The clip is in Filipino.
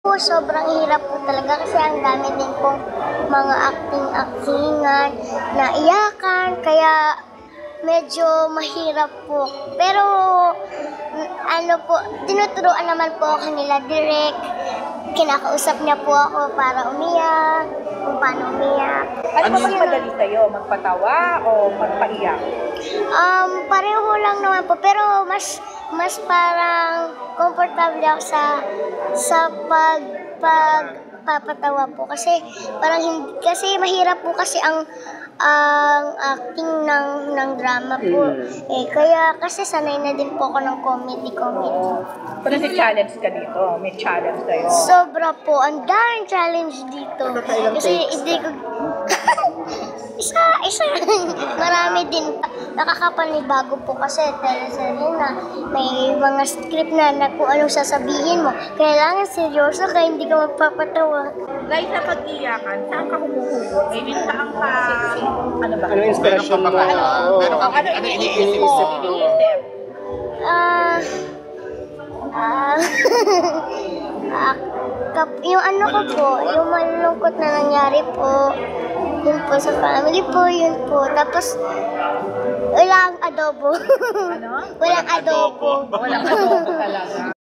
Po, sobrang hirap po talaga kasi ang dami din pong mga acting-actingan, naiyakan, kaya medyo mahirap po. Pero ano po, tinuturuan naman po ako nila direct. Kinakausap niya po ako para umiyak, kung paano umiyak. Ano ba mas madali sa'yo? Magpatawa o magpaiyak? Pareho lang naman po, pero mas parang komportable ako sa pagpapatawa po kasi parang hindi, kasi mahirap po kasi ang acting ng drama po. Kaya kasi sanay na din po ako ng comedy. Pero challenge ka dito, may challenge sa'yo. Sobra po, ang daming challenge dito. Kasi hindi ko isa marami din. Nakakapanibago po kasi teleserye na may mga script na kung anong sasabihin mo. Kailangan seryoso kaya hindi ka magpapatawa. Like sa pag-iyakan, saan ka humuhugot? Maybe saan ka, ano ba? Ano inspiration mo? Ano iniisip mo? Yung ano ko po, yung malulungkot na nangyari po, yun po sa family po, yun po. Tapos, walang adobo. Ano? Walang adobo. Walang adobo talaga.